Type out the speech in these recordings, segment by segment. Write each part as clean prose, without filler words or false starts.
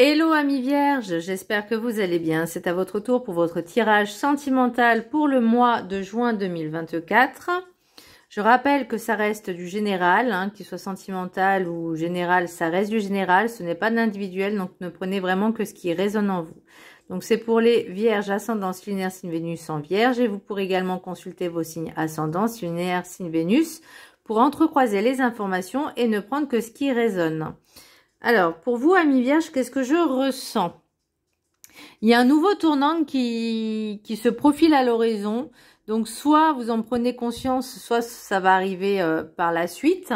Hello amis vierges, j'espère que vous allez bien. C'est à votre tour pour votre tirage sentimental pour le mois de juin 2024. Je rappelle que ça reste du général, qu'il soit sentimental ou général, ça reste du général, ce n'est pas de l'individuel, donc ne prenez vraiment que ce qui résonne en vous. Donc c'est pour les vierges, ascendance lunaire, signe Vénus en vierge, et vous pourrez également consulter vos signes ascendance lunaire, signe Vénus, pour entrecroiser les informations et ne prendre que ce qui résonne. Alors, pour vous, amis vierges, qu'est-ce que je ressens? Il y a un nouveau tournant qui se profile à l'horizon. Donc, soit vous en prenez conscience, soit ça va arriver par la suite.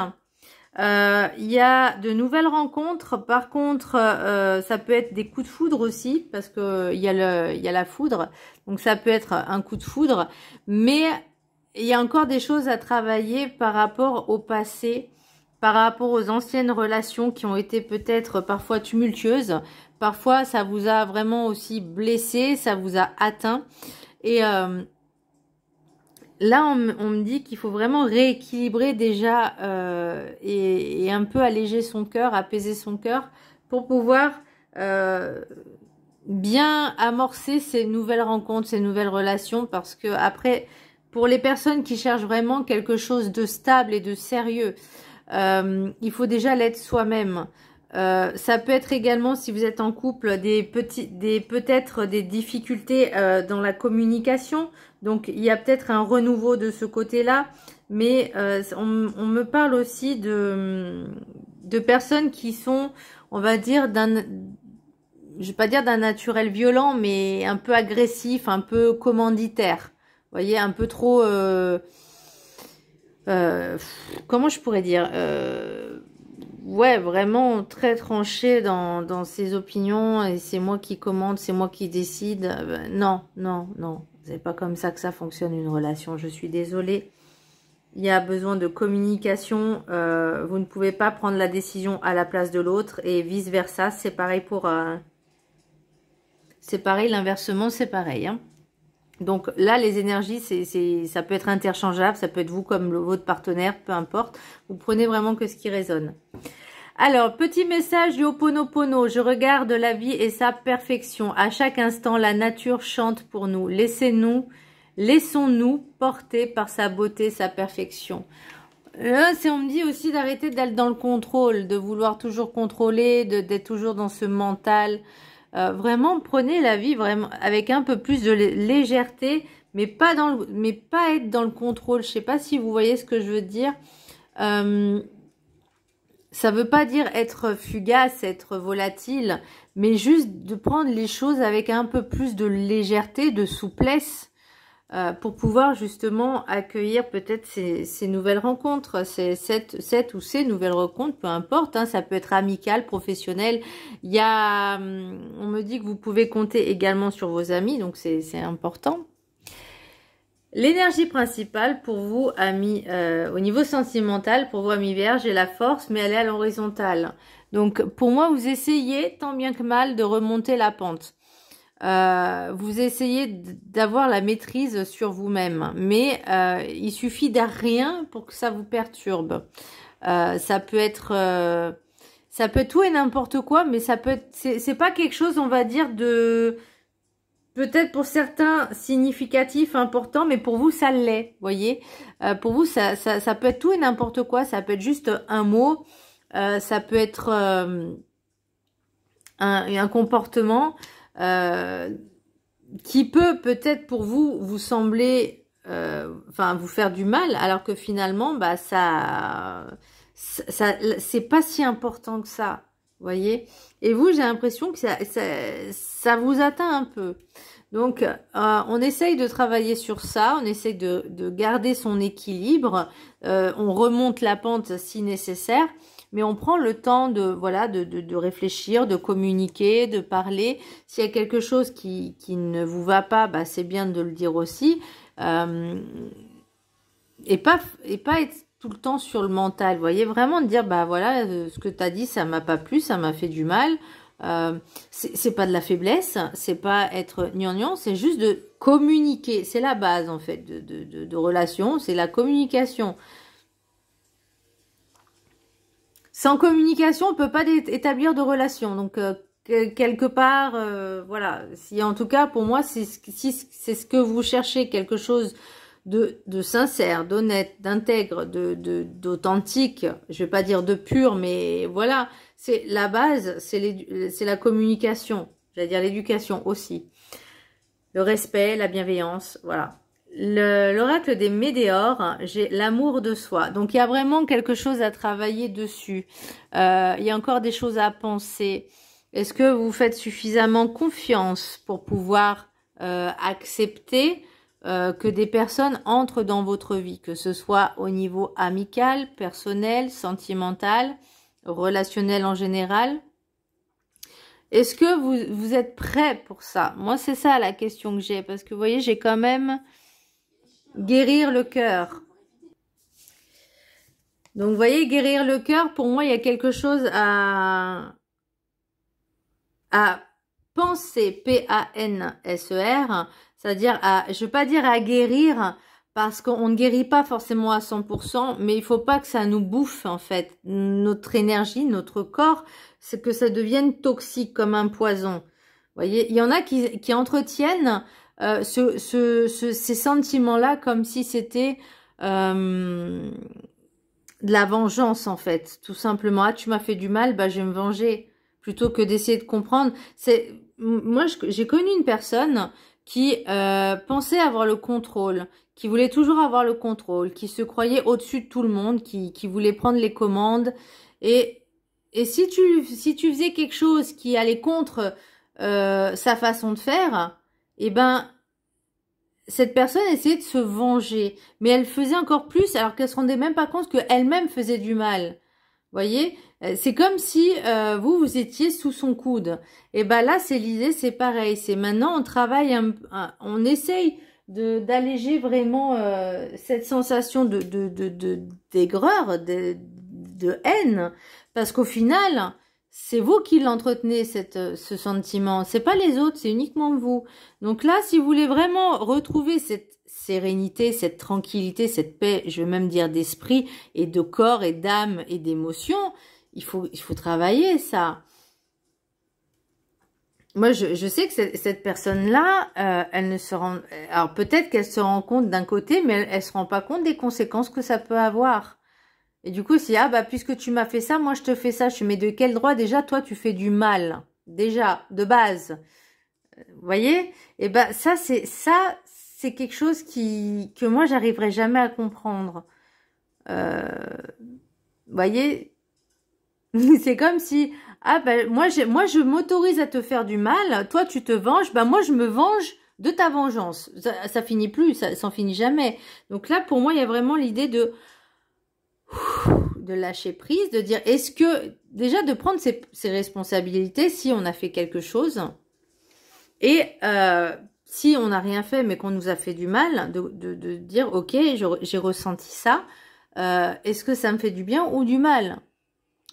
Il y a de nouvelles rencontres. Par contre, ça peut être des coups de foudre aussi, parce que il y a la foudre. Donc, ça peut être un coup de foudre. Mais il y a encore des choses à travailler par rapport au passé, par rapport aux anciennes relations qui ont été peut-être parfois tumultueuses. Parfois, ça vous a vraiment aussi blessé, ça vous a atteint. Et là, on me dit qu'il faut vraiment rééquilibrer déjà et un peu alléger son cœur, apaiser son cœur pour pouvoir bien amorcer ces nouvelles rencontres, ces nouvelles relations. Parce que après, pour les personnes qui cherchent vraiment quelque chose de stable et de sérieux, il faut déjà l'être soi-même. Ça peut être également, si vous êtes en couple, peut-être des difficultés dans la communication. Donc, il y a peut-être un renouveau de ce côté-là. Mais on me parle aussi de personnes qui sont, on va dire, je vais pas dire d'un naturel violent, mais un peu agressif, un peu commanditaire. Vous voyez, un peu trop... comment je pourrais dire, ouais, vraiment très tranché dans ses opinions, et c'est moi qui commande, c'est moi qui décide. Non, c'est pas comme ça que ça fonctionne une relation, je suis désolée. Il y a besoin de communication, vous ne pouvez pas prendre la décision à la place de l'autre, et vice versa, c'est pareil pour... c'est pareil, l'inversement c'est pareil, Donc là, les énergies, ça peut être interchangeable, ça peut être vous comme votre partenaire, peu importe. Vous prenez vraiment que ce qui résonne. Alors, petit message du Ho'oponopono. Je regarde la vie et sa perfection. À chaque instant, la nature chante pour nous. Laissons-nous porter par sa beauté, sa perfection. Là, on me dit aussi d'arrêter d'être dans le contrôle, de vouloir toujours contrôler, d'être toujours dans ce mental. Vraiment, prenez la vie vraiment avec un peu plus de légèreté, mais pas être dans le contrôle. Je sais pas si vous voyez ce que je veux dire. Ça veut pas dire être fugace, être volatile, mais juste de prendre les choses avec un peu plus de légèreté, de souplesse, pour pouvoir justement accueillir peut-être ces nouvelles rencontres, cette ou ces nouvelles rencontres, peu importe, ça peut être amical, professionnel. On me dit que vous pouvez compter également sur vos amis, donc c'est important. L'énergie principale pour vous, amis, au niveau sentimental, pour vous, amis vierges, j'ai la force, mais elle est à l'horizontale. Donc, pour moi, vous essayez, tant bien que mal, de remonter la pente. Vous essayez d'avoir la maîtrise sur vous-même, mais il suffit de rien pour que ça vous perturbe. Ça peut être tout et n'importe quoi, mais ça peut être, c'est pas quelque chose, on va dire, de peut-être pour certains significatif, important, mais pour vous ça l'est, voyez. Pour vous ça peut être tout et n'importe quoi, ça peut être juste un mot, ça peut être un comportement. Qui peut peut-être pour vous sembler, vous faire du mal, alors que finalement, ça c'est pas si important que ça, vous voyez. Et vous, j'ai l'impression que ça vous atteint un peu. Donc, on essaye de travailler sur ça, on essaye de garder son équilibre, on remonte la pente si nécessaire. Mais on prend le temps de réfléchir, de communiquer, de parler. S'il y a quelque chose qui ne vous va pas, c'est bien de le dire aussi. Et pas être tout le temps sur le mental. Vous voyez, vraiment de dire, ce que tu as dit, ça m'a pas plu, ça m'a fait du mal. C'est pas de la faiblesse, c'est pas être gnangnan, c'est juste de communiquer. C'est la base, en fait, de relation, c'est la communication. Sans communication, on peut pas établir de relation. Donc, quelque part, voilà. Si en tout cas, pour moi, si c'est ce que vous cherchez, quelque chose de sincère, d'honnête, d'intègre, d'authentique, je vais pas dire de pur, mais voilà, c'est la base, c'est la communication, j'allais dire l'éducation aussi, le respect, la bienveillance, voilà. L'oracle des météores, j'ai l'amour de soi. Donc il y a vraiment quelque chose à travailler dessus. Il y a encore des choses à penser. Est-ce que vous faites suffisamment confiance pour pouvoir accepter que des personnes entrent dans votre vie, que ce soit au niveau amical, personnel, sentimental, relationnel en général? Est-ce que vous êtes prêt pour ça? Moi, c'est ça la question que j'ai, parce que vous voyez, j'ai quand même guérir le cœur. Donc, vous voyez, guérir le cœur, pour moi, il y a quelque chose à penser, P-A-N-S-E-R, c'est-à-dire je ne veux pas dire à guérir, parce qu'on ne guérit pas forcément à 100%, mais il faut pas que ça nous bouffe, en fait, notre énergie, notre corps, c'est que ça devienne toxique comme un poison. Vous voyez, il y en a qui entretiennent ces sentiments-là comme si c'était de la vengeance, en fait, tout simplement. Ah, tu m'as fait du mal, bah je vais me venger, plutôt que d'essayer de comprendre. Moi, j'ai connu une personne qui pensait avoir le contrôle, qui voulait toujours avoir le contrôle, qui se croyait au-dessus de tout le monde, qui voulait prendre les commandes. Et si tu faisais quelque chose qui allait contre sa façon de faire, eh ben, cette personne essayait de se venger. Mais elle faisait encore plus alors qu'elle se rendait même pas compte qu'elle-même faisait du mal. Voyez, c'est comme si vous étiez sous son coude. Et ben là, c'est l'idée, c'est pareil. C'est maintenant, on travaille, on essaye d'alléger vraiment cette sensation d'aigreur, de haine, parce qu'au final, c'est vous qui l'entretenez ce sentiment. C'est pas les autres, c'est uniquement vous. Donc là, si vous voulez vraiment retrouver cette sérénité, cette tranquillité, cette paix, je veux même dire d'esprit et de corps et d'âme et d'émotion, il faut travailler ça. Moi, je sais que cette personne-là, elle ne se rend... Alors, peut-être qu'elle se rend compte d'un côté, mais elle se rend pas compte des conséquences que ça peut avoir. Et du coup, si, ah bah, puisque tu m'as fait ça, moi, je te fais ça. Mais de quel droit, déjà, toi, tu fais du mal? Déjà, de base. Vous voyez? Et ben, ça, c'est quelque chose que moi, j'arriverai jamais à comprendre. Vous voyez? C'est comme si, ah ben, moi, je m'autorise à te faire du mal. Toi, tu te venges. Ben, moi, je me venge de ta vengeance. Ça finit plus, ça s'en finit jamais. Donc là, pour moi, il y a vraiment l'idée de lâcher prise, de dire, est-ce que, déjà, de prendre ses responsabilités si on a fait quelque chose. Et si on n'a rien fait, mais qu'on nous a fait du mal, de dire, ok, j'ai ressenti ça. Est-ce que ça me fait du bien ou du mal?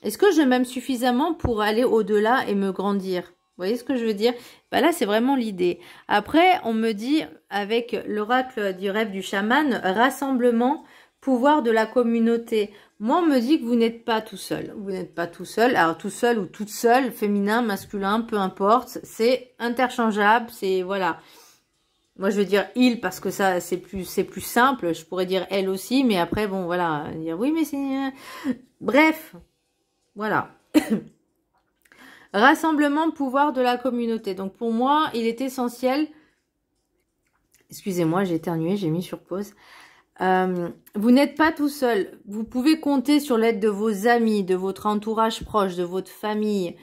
Est-ce que je m'aime suffisamment pour aller au-delà et me grandir? Vous voyez ce que je veux dire? Ben là, c'est vraiment l'idée. Après, on me dit, avec l'oracle du rêve du chaman, rassemblement, pouvoir de la communauté. Moi, on me dit que vous n'êtes pas tout seul. Vous n'êtes pas tout seul. Alors, tout seul ou toute seule, féminin, masculin, peu importe. C'est interchangeable. C'est, voilà. Moi, je veux dire il parce que ça, c'est plus simple. Je pourrais dire elle aussi, mais après, bon, voilà. Dire oui, mais c'est... Bref. Voilà. Rassemblement, pouvoir de la communauté. Donc, pour moi, il est essentiel... Excusez-moi, j'ai éternué, j'ai mis sur pause. Vous n'êtes pas tout seul. Vous pouvez compter sur l'aide de vos amis, de votre entourage proche, de votre famille,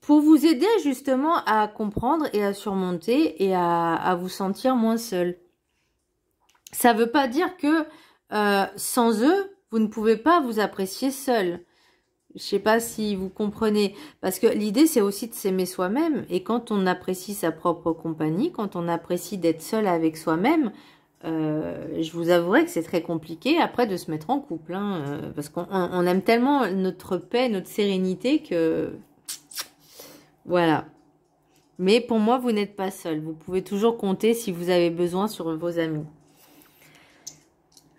pour vous aider justement à comprendre et à surmonter et à vous sentir moins seul. Ça ne veut pas dire que sans eux, vous ne pouvez pas vous apprécier seul. Je sais pas si vous comprenez, parce que l'idée c'est aussi de s'aimer soi-même, et quand on apprécie sa propre compagnie, quand on apprécie d'être seul avec soi-même, je vous avouerai que c'est très compliqué après de se mettre en couple, hein, parce qu'on aime tellement notre paix, notre sérénité que voilà. Mais pour moi, vous n'êtes pas seul. Vous pouvez toujours compter si vous avez besoin sur vos amis.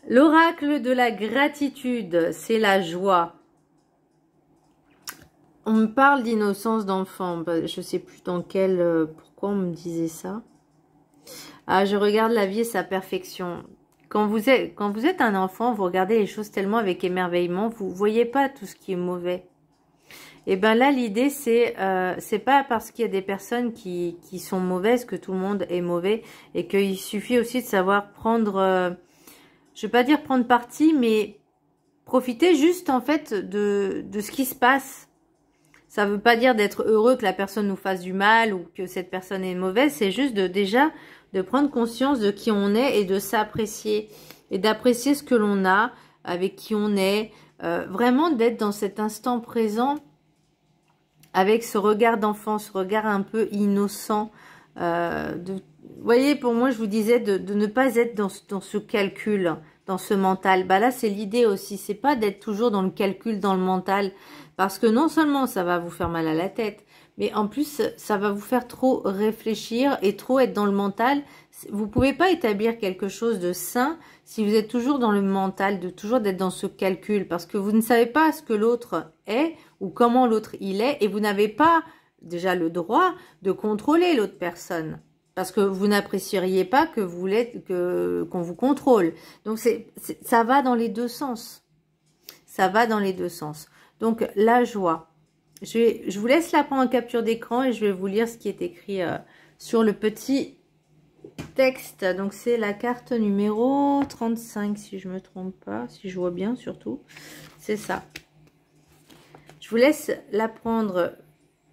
L'oracle de la gratitude, c'est la joie. On me parle d'innocence d'enfant. Je sais plus dans quel... pourquoi on me disait ça. Ah, je regarde la vie et sa perfection. Quand vous êtes un enfant, vous regardez les choses tellement avec émerveillement, vous voyez pas tout ce qui est mauvais. Et ben là, l'idée, c'est pas parce qu'il y a des personnes qui sont mauvaises que tout le monde est mauvais et qu'il suffit aussi de savoir prendre, je vais pas dire prendre parti, mais profiter juste en fait de ce qui se passe. Ça veut pas dire d'être heureux que la personne nous fasse du mal ou que cette personne est mauvaise, c'est juste déjà de prendre conscience de qui on est et de s'apprécier et d'apprécier ce que l'on a, avec qui on est, vraiment d'être dans cet instant présent avec ce regard d'enfant, ce regard un peu innocent. Vous voyez, pour moi, je vous disais de ne pas être dans ce calcul, dans ce mental. Bah là, c'est l'idée aussi, c'est pas d'être toujours dans le calcul, dans le mental, parce que non seulement ça va vous faire mal à la tête, mais en plus, ça va vous faire trop réfléchir et trop être dans le mental. Vous pouvez pas établir quelque chose de sain si vous êtes toujours dans le mental, de toujours d'être dans ce calcul, parce que vous ne savez pas ce que l'autre est ou comment l'autre il est, et vous n'avez pas déjà le droit de contrôler l'autre personne, parce que vous n'apprécieriez pas que vous voulez qu'on vous contrôle. Donc ça va dans les deux sens. Ça va dans les deux sens. Donc la joie. Je vous laisse la prendre en capture d'écran et je vais vous lire ce qui est écrit sur le petit texte. Donc c'est la carte numéro 35 si je me trompe pas, si je vois bien surtout. C'est ça. Je vous laisse la prendre,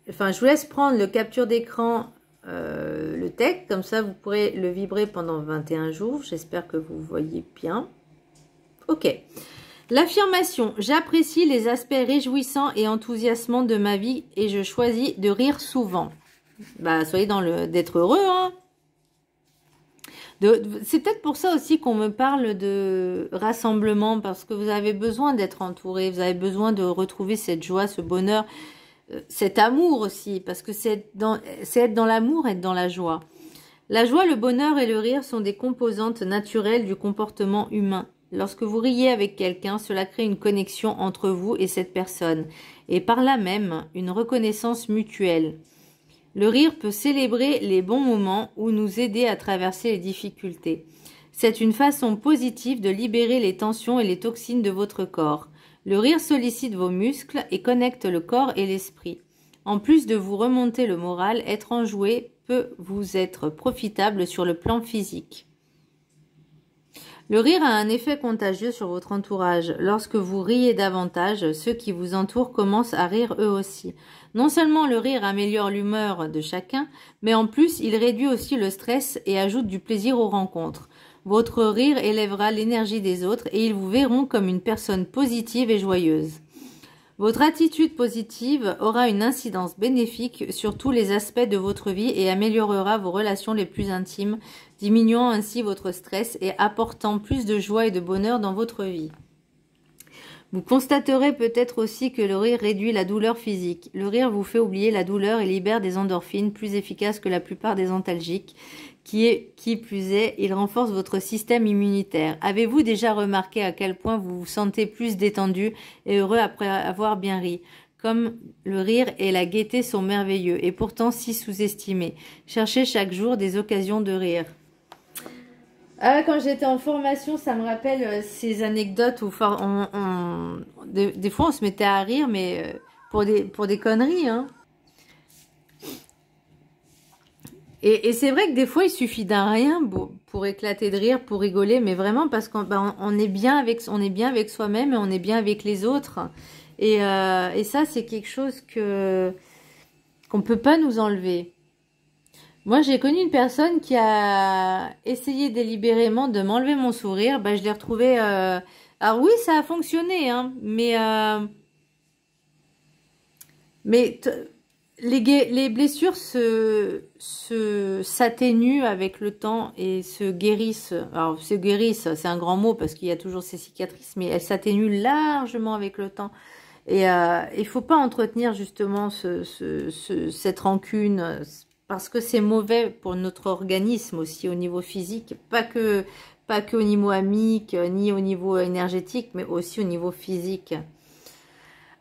enfin je vous laisse prendre le capture d'écran, le texte, comme ça vous pourrez le vibrer pendant 21 jours. J'espère que vous voyez bien. Ok. L'affirmation, j'apprécie les aspects réjouissants et enthousiasmants de ma vie et je choisis de rire souvent. Bah, soyez dans le d'être heureux, hein. C'est peut-être pour ça aussi qu'on me parle de rassemblement, parce que vous avez besoin d'être entouré, vous avez besoin de retrouver cette joie, ce bonheur, cet amour aussi, parce que c'est être dans l'amour, être dans la joie. La joie, le bonheur et le rire sont des composantes naturelles du comportement humain. Lorsque vous riez avec quelqu'un, cela crée une connexion entre vous et cette personne, et par là même une reconnaissance mutuelle. Le rire peut célébrer les bons moments ou nous aider à traverser les difficultés. C'est une façon positive de libérer les tensions et les toxines de votre corps. Le rire sollicite vos muscles et connecte le corps et l'esprit. En plus de vous remonter le moral, être enjoué peut vous être profitable sur le plan physique. Le rire a un effet contagieux sur votre entourage. Lorsque vous riez davantage, ceux qui vous entourent commencent à rire eux aussi. Non seulement le rire améliore l'humeur de chacun, mais en plus il réduit aussi le stress et ajoute du plaisir aux rencontres. Votre rire élèvera l'énergie des autres et ils vous verront comme une personne positive et joyeuse. Votre attitude positive aura une incidence bénéfique sur tous les aspects de votre vie et améliorera vos relations les plus intimes, diminuant ainsi votre stress et apportant plus de joie et de bonheur dans votre vie. Vous constaterez peut-être aussi que le rire réduit la douleur physique. Le rire vous fait oublier la douleur et libère des endorphines plus efficaces que la plupart des antalgiques. Qui plus est, il renforce votre système immunitaire. Avez-vous déjà remarqué à quel point vous vous sentez plus détendu et heureux après avoir bien ri? Comme le rire et la gaieté sont merveilleux et pourtant si sous-estimés. Cherchez chaque jour des occasions de rire. Ah, quand j'étais en formation, ça me rappelle ces anecdotes où des fois on se mettait à rire, mais pour des conneries, hein. Et c'est vrai que des fois, il suffit d'un rien pour éclater de rire, pour rigoler, mais vraiment parce qu'on est bien avec soi-même et on est bien avec les autres. Et ça, c'est quelque chose qu'on peut pas nous enlever. Moi, j'ai connu une personne qui a essayé délibérément de m'enlever mon sourire. Bah, je l'ai retrouvé... Alors oui, ça a fonctionné, hein, mais les blessures s'atténuent avec le temps et se guérissent. Alors, se guérissent, c'est un grand mot parce qu'il y a toujours ces cicatrices, mais elles s'atténuent largement avec le temps. Et il faut pas entretenir justement cette rancune parce que c'est mauvais pour notre organisme aussi au niveau physique, pas que au niveau amique, ni au niveau énergétique, mais aussi au niveau physique.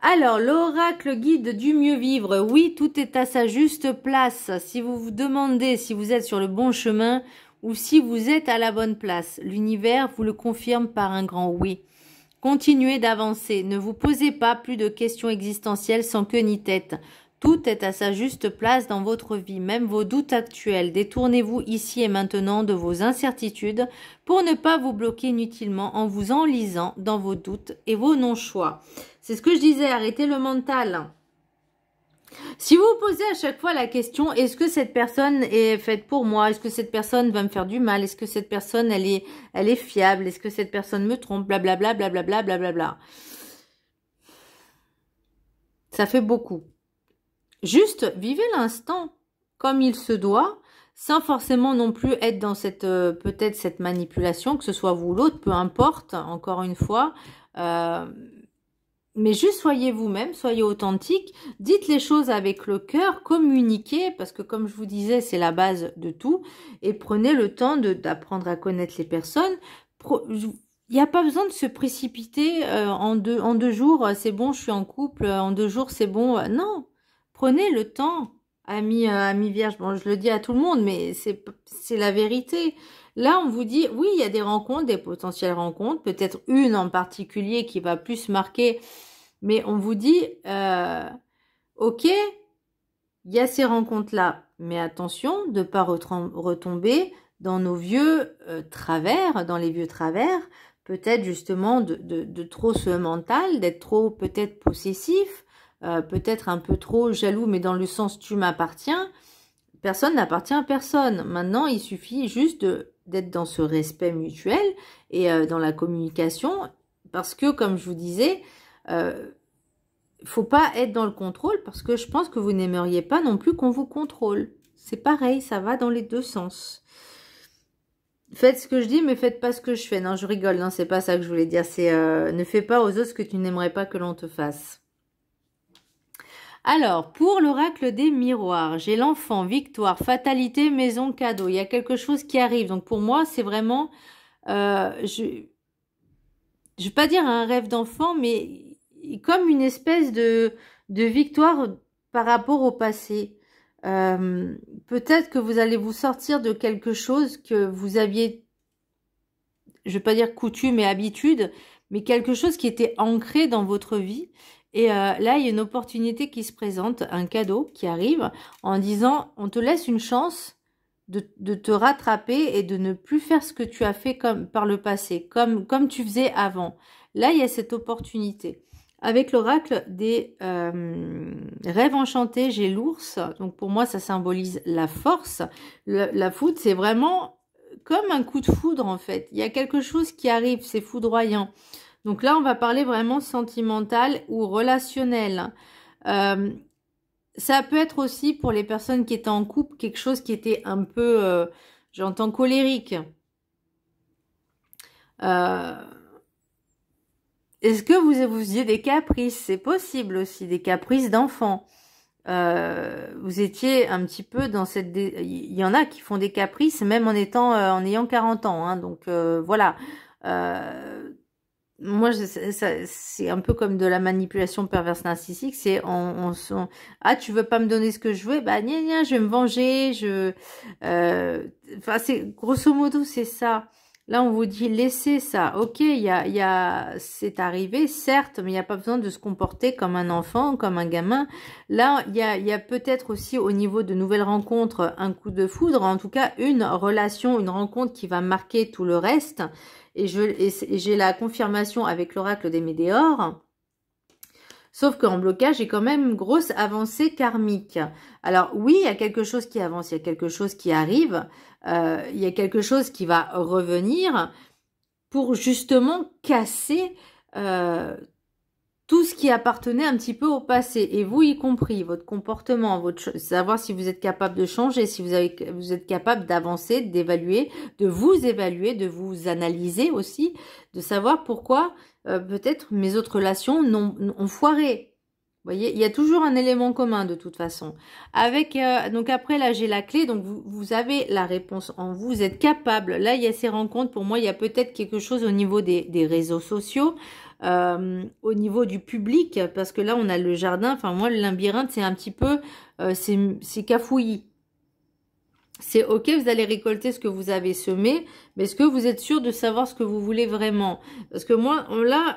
Alors, l'oracle guide du mieux vivre. Oui, tout est à sa juste place. Si vous vous demandez si vous êtes sur le bon chemin ou si vous êtes à la bonne place, l'univers vous le confirme par un grand oui. Continuez d'avancer. Ne vous posez pas plus de questions existentielles sans queue ni tête. Tout est à sa juste place dans votre vie, même vos doutes actuels. Détournez-vous ici et maintenant de vos incertitudes pour ne pas vous bloquer inutilement en vous enlisant dans vos doutes et vos non-choix. C'est ce que je disais, arrêtez le mental. Si vous vous posez à chaque fois la question, est-ce que cette personne est faite pour moi? Est-ce que cette personne va me faire du mal? Est-ce que cette personne, elle est fiable? Est-ce que cette personne me trompe? Blablabla, blablabla, blablabla. Ça fait beaucoup. Juste, vivez l'instant comme il se doit, sans forcément non plus être dans cette peut-être cette manipulation, que ce soit vous ou l'autre, peu importe, encore une fois. Mais juste soyez vous-même, soyez authentique, dites les choses avec le cœur, communiquez, parce que comme je vous disais, c'est la base de tout, et prenez le temps d'apprendre à connaître les personnes. Il n'y a pas besoin de se précipiter en deux jours, c'est bon, je suis en couple, en 2 jours, c'est bon. Non, prenez le temps, amis vierges. Bon, je le dis à tout le monde, mais c'est la vérité. Là, on vous dit, oui, il y a des rencontres, des potentielles rencontres, peut-être une en particulier qui va plus marquer, mais on vous dit, ok, il y a ces rencontres-là, mais attention de ne pas retomber dans nos vieux travers, dans les vieux travers, peut-être justement de trop ce mental, d'être trop peut-être possessif, peut-être un peu trop jaloux, mais dans le sens tu m'appartiens. Personne n'appartient à personne. Maintenant, il suffit juste d'être dans ce respect mutuel et dans la communication, parce que, comme je vous disais, faut pas être dans le contrôle, parce que je pense que vous n'aimeriez pas non plus qu'on vous contrôle. C'est pareil, ça va dans les deux sens. Faites ce que je dis, mais faites pas ce que je fais. Non, je rigole, non, c'est pas ça que je voulais dire. C'est ne fais pas aux autres ce que tu n'aimerais pas que l'on te fasse. Alors, pour l'oracle des miroirs, j'ai l'enfant, victoire, fatalité, maison, cadeau. Il y a quelque chose qui arrive. Donc, pour moi, c'est vraiment, je vais pas dire un rêve d'enfant, mais comme une espèce de victoire par rapport au passé. Peut-être que vous allez vous sortir de quelque chose que vous aviez, je vais pas dire coutume et habitude, mais quelque chose qui était ancré dans votre vie. Et là, il y a une opportunité qui se présente, un cadeau qui arrive en disant, on te laisse une chance de te rattraper et de ne plus faire ce que tu as fait comme par le passé, comme tu faisais avant. Là, il y a cette opportunité. Avec l'oracle des rêves enchantés, j'ai l'ours. Donc pour moi, ça symbolise la force. La foudre, c'est vraiment comme un coup de foudre en fait. Il y a quelque chose qui arrive, c'est foudroyant. Donc là, on va parler vraiment sentimental ou relationnel. Ça peut être aussi pour les personnes qui étaient en couple, quelque chose qui était un peu, j'entends, colérique. Est-ce que vous faisiez des caprices? C'est possible aussi, des caprices d'enfants. Vous étiez un petit peu dans cette... Il y en a qui font des caprices même en ayant 40 ans. Hein, donc voilà. Moi, c'est un peu comme de la manipulation perverse narcissique. C'est ah, tu veux pas me donner ce que je veux, bah gna, je vais me venger. Enfin, c'est grosso modo, c'est ça. Là, on vous dit laissez ça. Ok, c'est arrivé, certes, mais il n'y a pas besoin de se comporter comme un enfant, comme un gamin. Là, il y a peut-être aussi au niveau de nouvelles rencontres un coup de foudre, en tout cas une relation, une rencontre qui va marquer tout le reste. Et j'ai la confirmation avec l'oracle des météores. Sauf qu'en blocage, j'ai quand même une grosse avancée karmique. Alors oui, il y a quelque chose qui avance, il y a quelque chose qui arrive, il y a quelque chose qui va revenir pour justement casser tout ce qui appartenait un petit peu au passé, et vous y compris, votre comportement, savoir si vous êtes capable de changer, si vous êtes capable d'avancer, d'évaluer, de vous analyser aussi, de savoir pourquoi peut-être mes autres relations ont foiré. voyez, il y a toujours un élément commun de toute façon. Avec donc après là j'ai la clé, donc vous avez la réponse en vous, vous êtes capable. Là il y a ces rencontres. Pour moi il y a peut-être quelque chose au niveau des réseaux sociaux, au niveau du public, parce que là on a le jardin. Enfin moi le labyrinthe c'est un petit peu c'est cafouillis. C'est ok, vous allez récolter ce que vous avez semé, mais est-ce que vous êtes sûr de savoir ce que vous voulez vraiment? Parce que moi,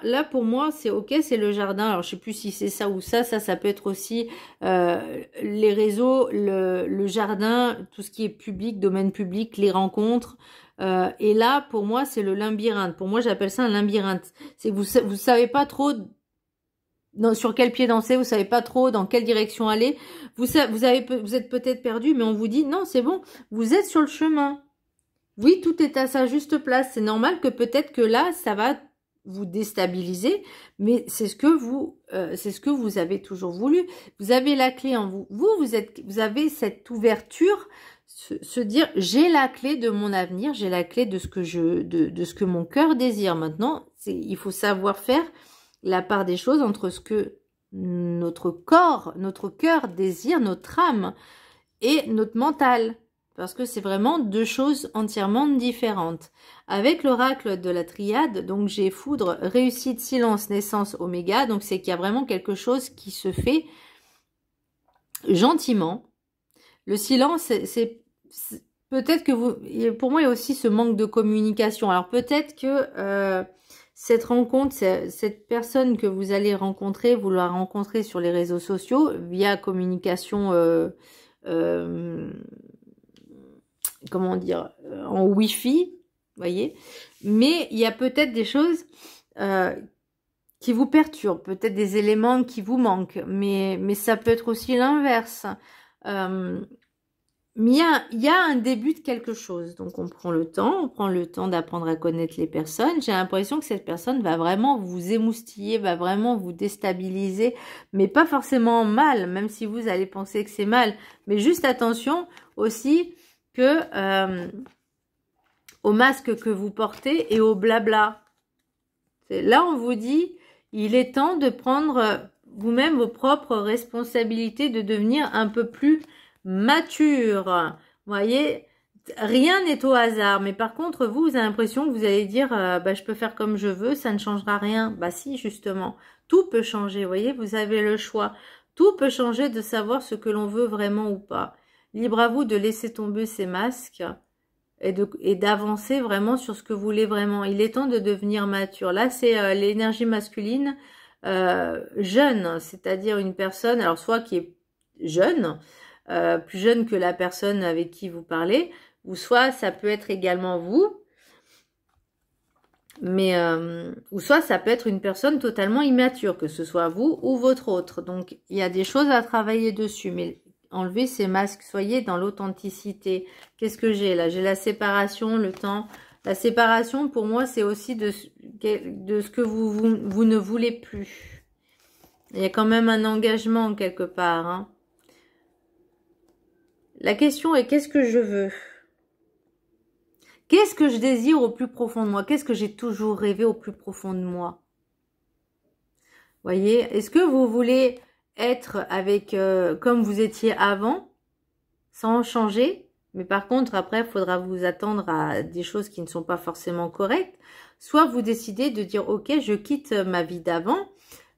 là pour moi, c'est ok, c'est le jardin. Alors, je sais plus si c'est ça ou ça. Ça peut être aussi les réseaux, le jardin, tout ce qui est public, domaine public, les rencontres. Et là, pour moi, c'est le labyrinthe. Pour moi, j'appelle ça un labyrinthe. C'est que vous savez pas trop sur quel pied danser, vous savez pas trop dans quelle direction aller, vous êtes peut-être perdu, mais on vous dit non, c'est bon, vous êtes sur le chemin. Oui, tout est à sa juste place. C'est normal que peut-être que là, ça va vous déstabiliser, mais c'est ce que vous avez toujours voulu. Vous avez la clé en vous. Vous avez cette ouverture, se dire j'ai la clé de mon avenir, j'ai la clé de ce que mon cœur désire. Maintenant, il faut savoir faire la part des choses entre ce que notre corps, notre cœur désire, notre âme et notre mental. Parce que c'est vraiment deux choses entièrement différentes. Avec l'oracle de la triade, donc j'ai foudre, réussite, silence, naissance, oméga. Donc c'est qu'il y a vraiment quelque chose qui se fait gentiment. Le silence, c'est peut-être que pour moi il y a aussi ce manque de communication. Alors peut-être que cette rencontre, cette personne que vous allez rencontrer, vous la rencontrez sur les réseaux sociaux via communication, comment dire, en Wi-Fi, voyez. Mais il y a peut-être des choses qui vous perturbent, peut-être des éléments qui vous manquent, mais ça peut être aussi l'inverse. Mais il y a un début de quelque chose. Donc, on prend le temps d'apprendre à connaître les personnes. J'ai l'impression que cette personne va vraiment vous émoustiller, va vraiment vous déstabiliser, mais pas forcément mal, même si vous allez penser que c'est mal. Mais juste attention aussi que au masque que vous portez et au blabla. Là, on vous dit, il est temps de prendre vous-même vos propres responsabilités, de devenir un peu plus mature. Vous voyez, rien n'est au hasard. Mais par contre, vous avez l'impression que vous allez dire, bah, je peux faire comme je veux, ça ne changera rien. Bah si, justement, tout peut changer. Vous voyez, vous avez le choix. Tout peut changer de savoir ce que l'on veut vraiment ou pas. Libre à vous de laisser tomber ces masques et d'avancer vraiment sur ce que vous voulez vraiment. Il est temps de devenir mature. Là, c'est l'énergie masculine jeune, c'est-à-dire une personne, alors soit qui est jeune, plus jeune que la personne avec qui vous parlez, ou soit ça peut être également vous, mais ou soit ça peut être une personne totalement immature, que ce soit vous ou votre autre. Donc il y a des choses à travailler dessus, mais enlevez ces masques, soyez dans l'authenticité. Qu'est-ce que j'ai là? J'ai la séparation, le temps. La séparation, pour moi, c'est aussi de ce que vous ne voulez plus. Il y a quand même un engagement quelque part, hein. La question est, qu'est-ce que je veux? Qu'est-ce que je désire au plus profond de moi? Qu'est-ce que j'ai toujours rêvé au plus profond de moi? Voyez, est-ce que vous voulez être avec comme vous étiez avant, sans changer? Mais par contre, après, il faudra vous attendre à des choses qui ne sont pas forcément correctes. Soit vous décidez de dire, ok, je quitte ma vie d'avant,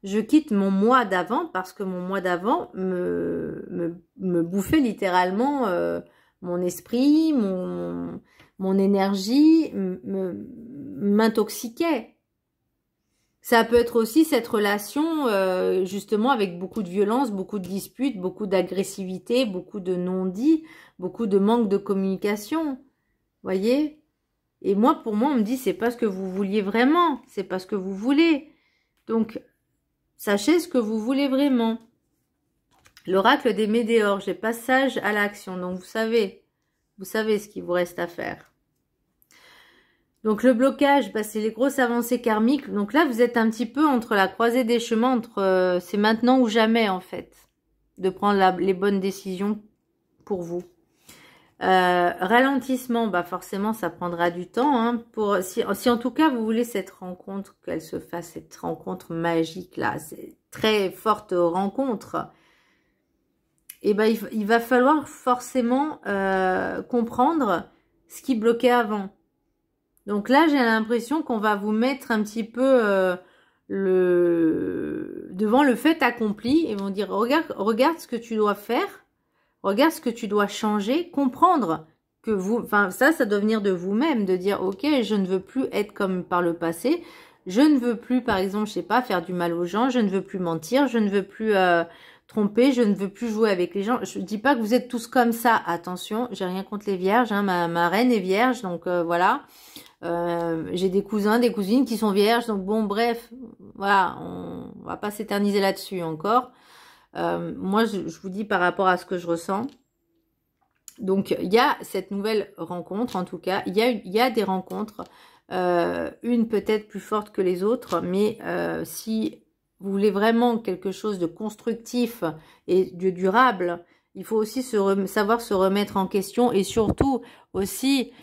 je quitte mon moi d'avant parce que mon moi d'avant me bouffait littéralement mon esprit, mon énergie, m'intoxiquait. Ça peut être aussi cette relation justement avec beaucoup de violence, beaucoup de disputes, beaucoup d'agressivité, beaucoup de non-dits, beaucoup de manque de communication. Voyez? Et moi, pour moi, on me dit c'est pas ce que vous vouliez vraiment, c'est pas ce que vous voulez. Donc, sachez ce que vous voulez vraiment. L'oracle des météores, j'ai passage à l'action. Donc, vous savez ce qu'il vous reste à faire. Donc, le blocage, bah, c'est les grosses avancées karmiques. Donc là, vous êtes un petit peu entre la croisée des chemins, entre c'est maintenant ou jamais, en fait, de prendre les bonnes décisions pour vous. Ralentissement, bah forcément ça prendra du temps, hein, si en tout cas vous voulez cette rencontre, qu'elle se fasse, cette rencontre magique là, c'est très forte rencontre, et ben il va falloir forcément comprendre ce qui bloquait avant. Donc là j'ai l'impression qu'on va vous mettre un petit peu devant le fait accompli, et vont dire regarde ce que tu dois faire. Regarde ce que tu dois changer, comprendre que ça doit venir de vous-même, de dire, ok, je ne veux plus être comme par le passé, je ne veux plus, par exemple, je sais pas, faire du mal aux gens, je ne veux plus mentir, je ne veux plus tromper, je ne veux plus jouer avec les gens. Je dis pas que vous êtes tous comme ça, attention, j'ai rien contre les vierges, hein, ma reine est vierge, donc voilà. J'ai des cousins, des cousines qui sont vierges, donc bon, bref, voilà, on va pas s'éterniser là-dessus encore. Moi, je vous dis par rapport à ce que je ressens. Donc, il y a cette nouvelle rencontre, en tout cas. Il y a des rencontres, une peut-être plus forte que les autres, mais si vous voulez vraiment quelque chose de constructif et de durable, il faut aussi savoir se remettre en question et surtout aussi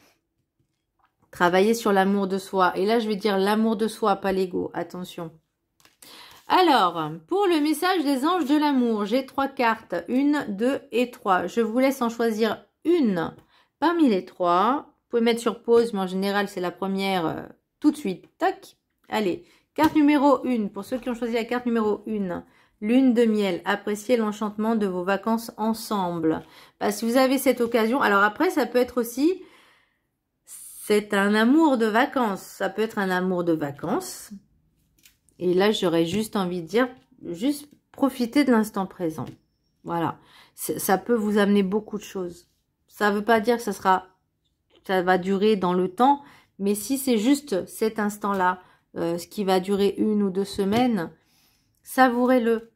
travailler sur l'amour de soi. Et là, je vais dire l'amour de soi, pas l'ego. Attention. Alors, pour le message des anges de l'amour, j'ai 3 cartes, 1, 2 et 3. Je vous laisse en choisir une parmi les 3. Vous pouvez mettre sur pause, mais en général, c'est la première tout de suite. Tac. Allez, carte numéro 1, pour ceux qui ont choisi la carte numéro 1. Lune de miel, appréciez l'enchantement de vos vacances ensemble. Bah, si vous avez cette occasion, alors après, ça peut être aussi, c'est un amour de vacances. Ça peut être un amour de vacances. Et là, j'aurais juste envie de dire, juste profitez de l'instant présent. Voilà. Ça peut vous amener beaucoup de choses. Ça ne veut pas dire que ça va durer dans le temps, mais si c'est juste cet instant-là, ce qui va durer 1 ou 2 semaines, savourez-le.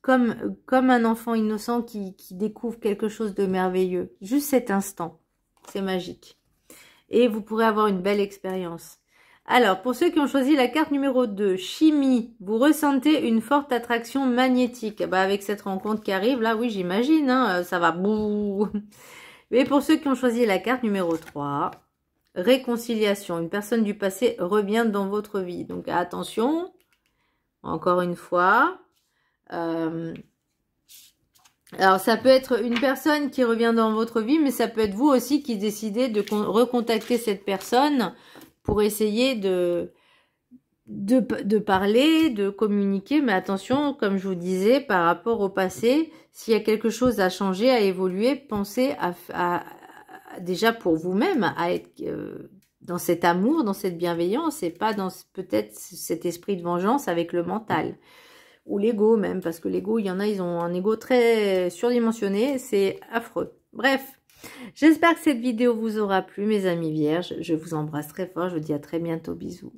Comme un enfant innocent qui découvre quelque chose de merveilleux. Juste cet instant. C'est magique. Et vous pourrez avoir une belle expérience. Alors, pour ceux qui ont choisi la carte numéro 2, chimie, vous ressentez une forte attraction magnétique. Bah, avec cette rencontre qui arrive, là, oui, j'imagine, hein, ça va bouh. Mais pour ceux qui ont choisi la carte numéro 3, réconciliation, une personne du passé revient dans votre vie. Donc, attention, encore une fois. Alors, ça peut être une personne qui revient dans votre vie, mais ça peut être vous aussi qui décidez de recontacter cette personne pour essayer de parler, de communiquer. Mais attention, comme je vous disais, par rapport au passé, s'il y a quelque chose à changer, à évoluer, pensez déjà pour vous-même, à être dans cet amour, dans cette bienveillance, et pas dans peut-être cet esprit de vengeance avec le mental. Ou l'ego même, parce que l'ego, il y en a, ils ont un ego très surdimensionné, c'est affreux. Bref. J'espère que cette vidéo vous aura plu, mes amis vierges. Je vous embrasse très fort. Je vous dis à très bientôt. Bisous.